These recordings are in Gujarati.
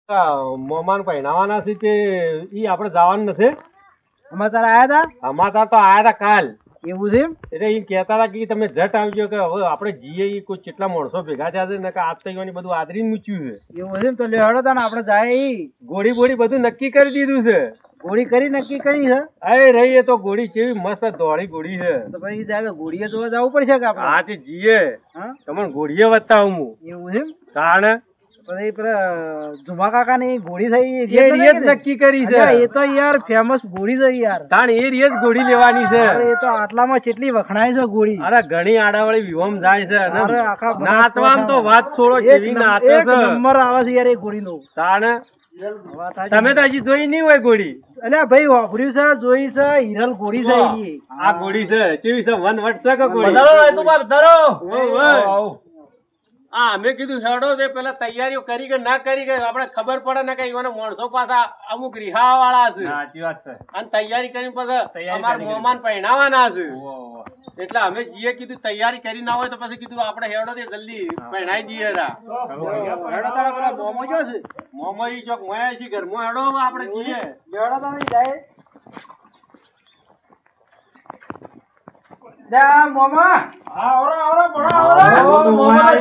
મોમાન પહેણાવાના છે તે ઈ આપણે જવાનું નથી. સમાચાર આયા હતા? સમાચાર તો આયા હતા કાલ. એવું છે? એટલે ઈ કહેતા હતા કે તમે જટ આવજો કે હવે આપણે જઈએ ઈ કોઈ કેટલા માણસો ભેગા થયા છે ને કે આજ તો ઈવાની બધું આદરીને મૂક્યું છે. એવું છે તો લેવાડો તા ને આપણે જાય ઈ. ગોળી બોળી બધું નક્કી કરી દીધું છે. ગોળી કરી નક્કી કરી છે? અરે રહી એ તો ગોળી કેવી મસ્ત દોડી ગોળી છે. તો પછી જાય તો ગોળીએ જોવા જવું પડશે કે આપણે? હા તે જીએ. હા તમને ગોળીએ બતાવું હું. એવું છે? તાણ પછી પેલા ઝુમા કાકા ની ગોળી થઈ એ રીત નક્કી કરી છે. એ તો યાર ફેમસ ગોળી છે યાર. તાણ એ રીત ગોળી લેવાની છે. અરે એ તો આટલામાં કેટલી વખણાય છે ગોળી. અરે ઘણી આડાવાળી વિહોમ જાય છે અને અરે આખા નાચવામાં તો વાત છોડો કેવી નાચે એક છે. નંબર આવે છે યાર એ ગોળી નો. તાણ તમે તો હજી જોઈ નહીં હોય ગોળી. અલ્યા ભાઈ વાપર્યું છે, જોઈ છે, હિરલ ગોળી છે ઈ. આ ગોળી છે કેવી છે વન વટ છે કે ગોળી? હા અમે કીધું હેડો તે પેલા તૈયારીઓ કરી કે ના કરી કે આપણે ખબર પડે ને કે ઈવાને માણસો પાછા અમુક રિહા વાળા છે. સાચી વાત છે. અને તૈયારી કરીને પછી અમારા મહેમાન પહેણાવાના છે. એટલે અમે જીએ કીધું તૈયારી કરી ના હોય તો પછી કીધું આપણે હેડો તે જલ્દી પહેણાઈ દઈએ. હેડો તારા પેલા મોમો જો છે? મોમો ઈ ચોક મોયા છે ઘરમાં હેડો હવે આપણે જીએ. હેડો તારા જાય. જા મોમા. હા ઓરા ઓરા બડા ઓરા. મોમા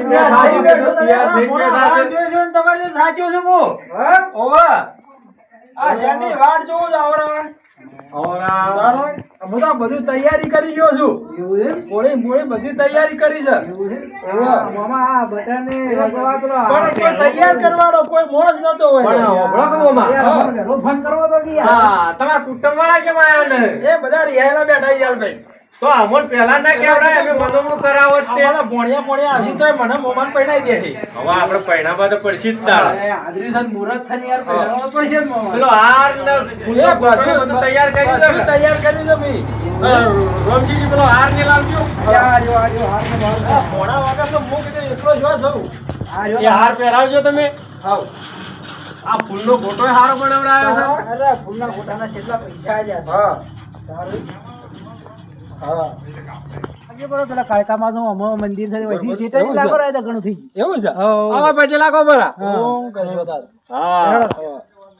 તમારે સાચું છે મો. હે ઓવા. આ શેની વાટ જોઉં જ ઓરા. ઓરા. હું તો બધી તૈયારી કરી ગયો છું. એવું છે? ગોળી મોળી બધી તૈયારી કરી છે. એવું છે? મોમા આ બટન ને પણ કોઈ તૈયાર કરવાનો કોઈ મોજ નતો હોય. પણ ઓળો કે મોમા યાર ફોન કરવો તો કે યાર. હા તમારા કુટુંબ વાળા કેમ આયા ને? એ બધા રિહાયેલા બેઠા યાર ભાઈ. તો અમોન પહેલા ના કેવડાય અમે મનોમણું કરાવો જ તે. અમારા ભોણિયા ભોણિયા હજી તો મને મોમાન પહેણાઈ દે છે. હવે આપણે પહેણાવા તો પડશે જ તાળ. હાજરી છે મુરત છે ને યાર પહેરાવો પડશે જ મોમાન. પેલો હાર ને ફૂલો બધું તૈયાર કરી દો. બધું તૈયાર કરી દો ભઈ. રોમજીજી પેલો હાર ને લાવજો. આજો આજો હાર ને માર. ભોણા વાગા તો હું કીધું એકલો જો જઉં. એ હાર પહેરાવજો તમે. હાવ. આ ફૂલનો ગોટોય હારો બનાવડાયો છે. અરે ફૂલના ગોટાના કેટલા પૈસા આલ્યા. હા. સારું. હા. આજે બરો પેલા કાળકામાં નો અમો મંદિર છે વધી જેટલી લાગો રહે તો ઘણું થઈ ગયું. એવું છે? આવા પછી લાગો બરા. હું કરજો તાર. હા.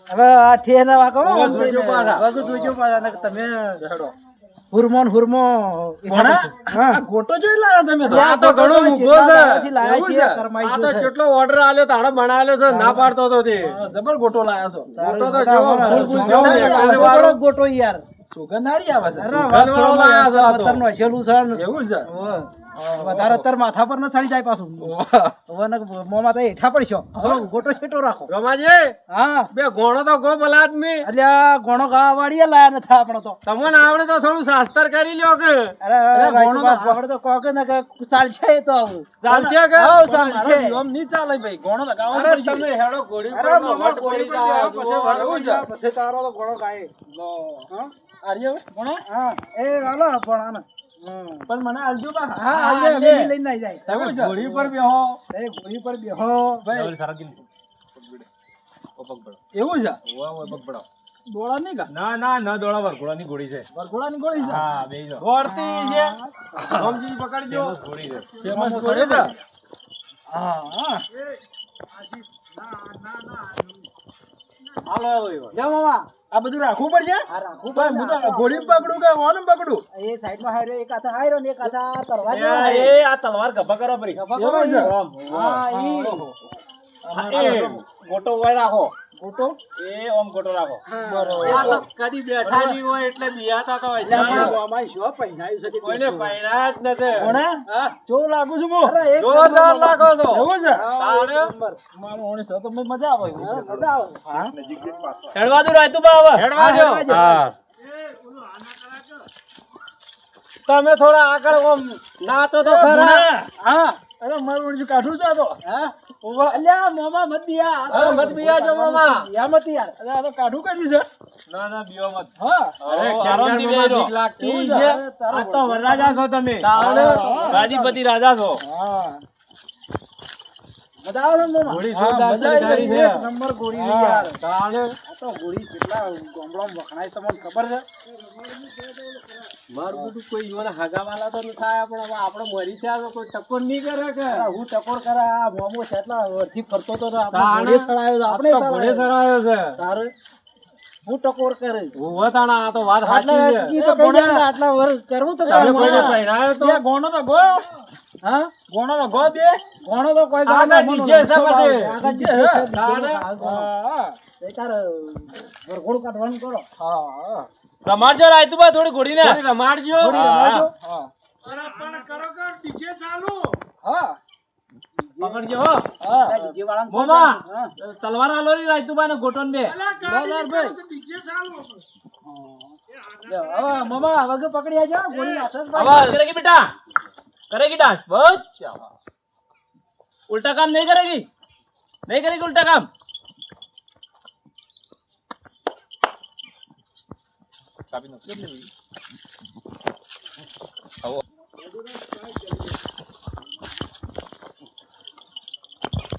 હવે આ ઠે ના વાકો જોજો પાછા. વાકો જોજો પાછા ને તમે હુરમોન હુરમો હા ગોટો જોઈ લાયા તમે તો. આ તો ઘણો મૂકો છે. એવું છે? આ તો કેટલો ઓર્ડર આલ્યો તાણે બનાવેલો છે ના પાડતો તો તે. જબર ગોટો લાયા છો. ગોટો તો જેવો ફૂલ ફૂલ જેવો દેખાય વાળો ગોટો યાર. સુગંધારી આવે છે. સુગંધવાળો લાયા છે આ તો. પતરનો હસેલું છે. એવું છે? વધારે અત્યારે માથા પર ન ચડી જાય પાછું. હવે મોમાં તો હેઠા પડશો. ગોટો છેટો રાખો. રમાજી હા બે ગોણો તો ગો ભલા આદમી. એટલે આ ગોણો ગાવા વાળીએ લાયા નથી આપણો તો. તમને આવડે તો થોડું શાસ્ત્ર કરી લ્યો કે. અરે ગોણો આવડે તો કોકે ને કે ચાલશે એ તો આવું. ચાલશે કે? હા ચાલશે. આમ નહીં ચાલે ભાઈ ગોણો તો ગાવા અરે તમે હેડો ગોળી અરે પર મોમાં વટ ગોળી પડી પર જાય. પછી વળવું છે. પછી તારો તો ગોણો ગાય. હા આર્ય ગોણો હા એ હાલો પણ આને પણ મને આલજો બા. હા આજે અમે લઈને આવી જાય. એવું છે? ગોળી પર બેહો. એ ગોળી પર બેહો ભાઈ એવું છે? દોડા નહીં કા? ના ના ન દોડા વરઘોડાની ગોળી છે. વરઘોડાની ગોળી છે? હા બેજો. દોડતી છે. રામજી પકડજો. ગોળી છે. ફેમસ ગોળી છે? હા હા. હાલો હવે. જા મામા આ બધું રાખવું પડશે? આ રાખું ભાઈ હું તો ઘોડી પકડું કે ઓને પકડું? એ સાઈડમાં હાર્યો એક હાથે હાર્યો ને એક હાથે તરવા એ આ તલવાર ગભા કરો પરી. એવું છે? હા ઈ ગોટો હોય રાખો. ગોટો? એ ઓમ ગોટો રાખો. બરોબર. આ તો કદી બેઠા નહીં હોય એટલે બિયાતા તો હોય. અમારી શું પહેરાયું છે કોઈને પહેરાયા જ નથી. કોણે? હા? જો લાગુ છું હું. અરે એક જોરદાર લાગો છો. એવું છે? તાણે? મારું ઓણી છે તો મજા આવે. મજા આવે. હા હેડવા દો રાયતું બા હવે. હેડવા દો. હા તમે થોડા આગળ ઓમ નાચો તો ખરા. હા અરે મારું ઓણી કાઠું છે આ તો. હા અલ્યા મોમા મત દિયા અરે મત બિયાજો મામા. યા મત યાર અરે આ તો કાઠું કાઢ્યું છે. ના ના બીઓ મત. હા અરે ક્યારથી બીક લાગતી છે. આ તો વરરાજા છો તમે. તાણે? ગાદીપતિ રાજા છો. હા મજા આવે ને મોમા? ગોળી હા, જોરદાર મજા આવી તૈયારી ગઈ. છે. એક નંબર ગોળી છે હા, યાર. તાણે? આ તો ગોળી કેટલા ગામડામાં વખણાય તમને ખબર છે? મારું બધું કોઈ ઈવોને હગાવાલા તો ન થાય પણ હવે આપણે મરી થયા તો કોઈ ટકોર નહીં કરે કે હું ટકોર કરે આ મોમો કેટલા વર્ષથી ફરતો તો તાણે આપણે સડાયો તો આપણે ઘોડે ચડાયો છે તારે હું ટકોર કરે ઉભો તાણા આ તો વાત સાચી છે ઈ તો કહી દે ને આટલા વર્ષ કરવું તો તમે કોઈને પહેરાયો તો ગોણો તો ગો હા ગોણો તો ગો બે ગોણો તો કોઈ ગા આગળ ડીજે છે પછી. આગળ ડીજે છે તાણે. હા એ તાર વરઘોડું કાઢવાનું કરો હા રમાડજો રાયતુબા થોડી ઘોડીને થોડી રમાડજો રમાડજો. હા. હા પકડજો હો હા ડીજે વાળાને મોમા હા. તલવાર આલો રી રાયતુબા ને ગોટન બે હવે મામા વગે પકડી આજો ગોળી આસસ આવાજ કરેગી બેટા करेगी डांस बहुत उल्टा काम नहीं करेगी उल्टा काम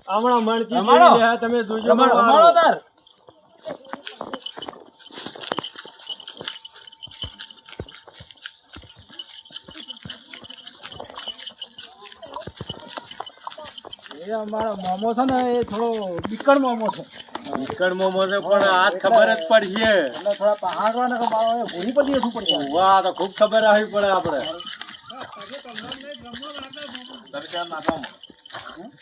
હમણાં મણકી રમાડો. કેવી લે, તમે જોજો रमाड़ो तार એ અમારો મોમો છે ને એ થોડો બીકણ મોમો છે નીકળ મોમો છે પણ આજ ખબર જ પડશે એટલે થોડા પહાડવા ને મારો ઘોડી પર દેવું પડશે વાહ તો ખૂબ ખબર આવી પડે આપણે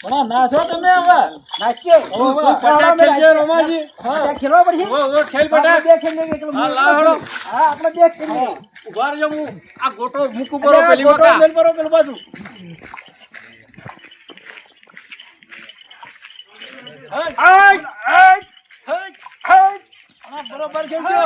પણ ના છો તમે હવે નાચીએ પટાક ખેલજે, રોમાજી. હા ખેલવા પડશે ઓ ખેલ પટાક. આપણે બે ખેલીએ કે એકલો હા, લાવડો. હા આપણે બે ખેલીએ ઉભા રહેજો, હું આ ગોટો મૂકું બરો પેલી ફોટો વખત મેલ કરો પેલું બાજુ હા બરોબર ખેલજો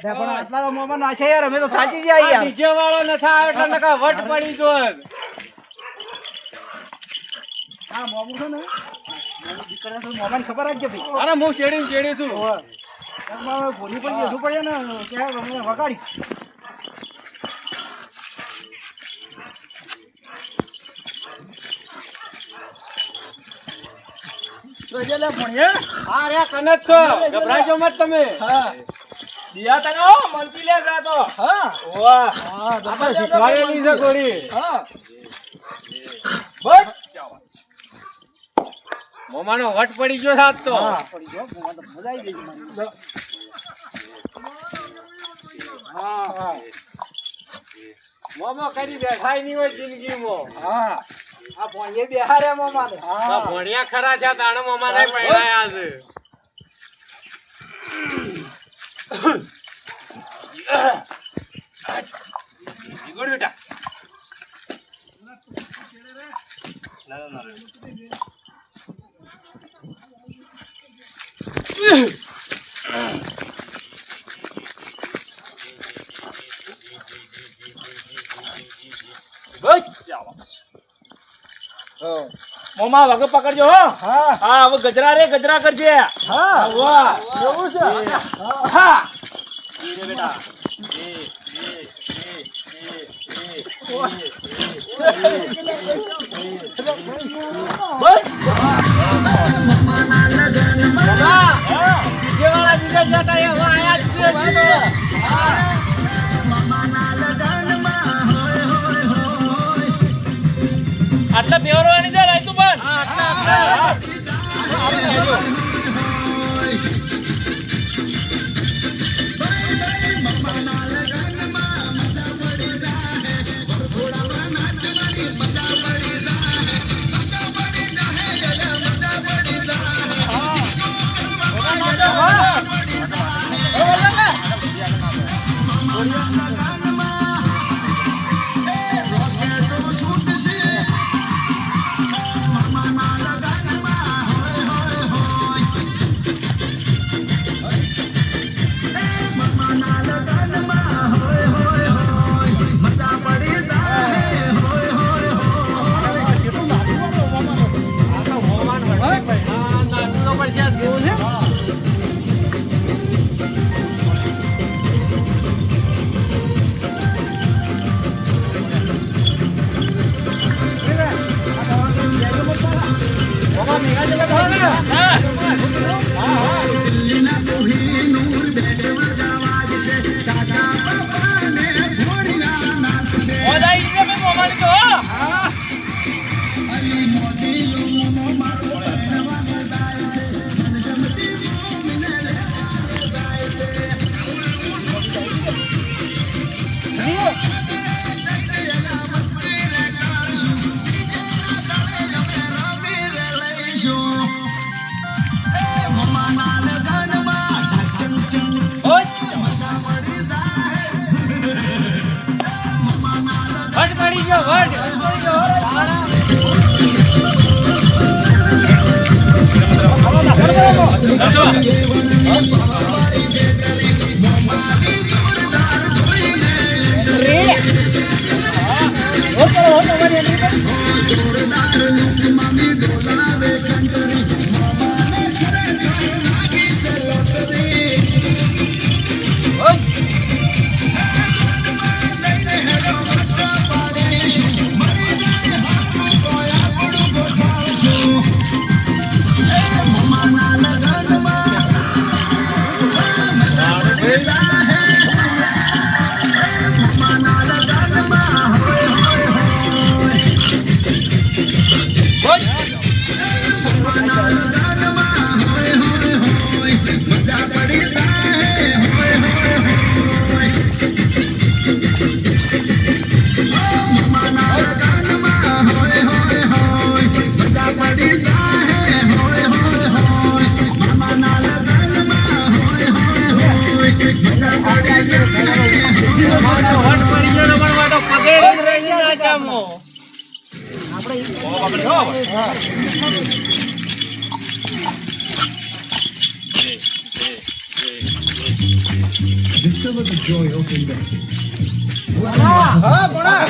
પણ આટલા તો મોમાં નાખે યાર અમે તો સાચી જાય યાર ડીજે વાળો નથી આવ્યો એટલે નકા વટ પડી જો હા મોમું છે ને દીકરા તો મોમાને ખબર જ છે ભાઈ અરે હું ચેડી છું ઘોડી પર બેઠું પડે ને ત્યાં અમે વગાડી તો જેલે ભણ્યા હા રે કને જ છો ગભરાજો મત તમે दिया तने ओ मलकी ले जा तो હા वाह આપણે શીખવાડેલી છે ગોળી હા बस મોમાનો વટ પડી ગયો સાત તો હા પડી ગયો મોમાં તો મજા આવી ગઈ મને હા હા મોમો કરી બેઠાય નહીં હોય જિંદગીમાં હા આ ભણીએ બેહારે મોમાં તો હા ભણ્યા ખરા છે તાણે મોમા નહીં પહેરાયા છે गुड बेटा मोमा वग पकड़जो हो હા हाँ वो गजरा रे गजरा करजे હા वाह એવું છે हाँ ये बेटा बस ડીજે વાળા બીજા જતા એ હવે આયા જ છે આટલા બેવરવાની છે રાયતું પણ આટલા મહિના જેટલા થયા ને? હા. મોજ આવી ગઈ ભાઈ મોમાની તો હો. હા. વટ પડી ગયો વટ.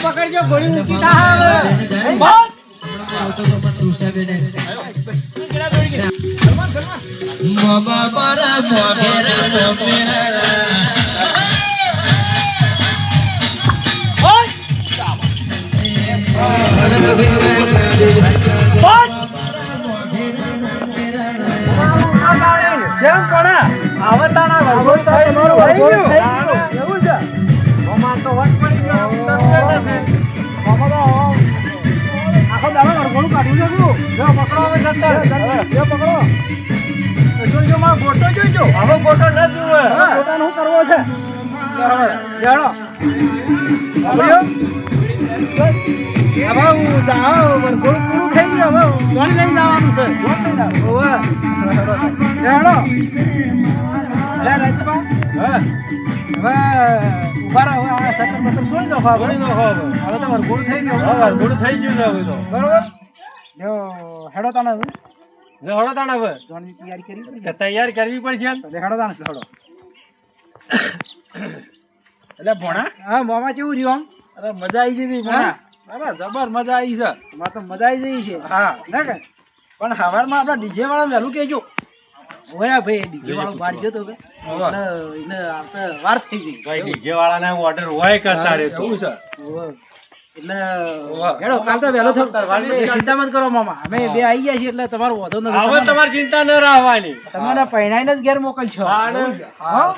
પકડજો ગોળી ઊંચી થાય. જેમ પણ આવતાના વર્ગો તો તમારું વર્ગો થઈ ગયું. એવું છે. મોમાં તો વટ પડી ગયો. મોમાં તો આખો દાડો વર્ગોનું કાઢ્યું છે શું? જો પકડો હવે જતા. જો પકડો. જોજો માં ફોટો જોજો. હવે ફોટો ન જુએ. ફોટાનું શું કરવો છે? ચાલો. હવે હું જાઓ વર્ગોનું પૂરું થઈ ગયું. હવે કોણ લઈને જવાનું છે? કોણ લઈને આવવાનું? હેડો. અરે રાજપા હવે ઉભા રહો. હવે આ સતર બતર છોડી દો. હવે તો વરઘોડું થઈ ગયું. વરઘોડું થઈ ગયું છે હવે તો. બરોબર. જો હેડો તાણે હવે હળો તાણ હવે જોવાની તૈયારી કરી પડી. કે તૈયાર કરવી પડશે તો હેડો તાણે હેડો. એટલે ભોણા હા મોમાં કેવું રહ્યું આમ? અરે મજા આવી ગઈ ભોણા. અરે જબર મજા આવી છે. તમારે તો મજા આવી જઈ છે. હા ના કે પણ સવારમાં આપણા ડીજે વાળા વહેલું કહેજો. ઓયા ભાઈ ડીજે વાળો બહાર ગયો તો કે એટલે એને આવતા વાર થઈ ગઈ. ભાઈ ડીજે વાળાના ઓર્ડર હોય કરતા રે તો એવું છે. એટલે હેડો કાલ તો વહેલો થયો. ચિંતા મત કરો મામા. અમે બે આવી ગયા છીએ એટલે તમારો વાંધો નથી. હવે તમારી ચિંતા ન રાખવાની. તમારા પહેણાઈને જ ઘેર મોકલશો. હા ને? હા.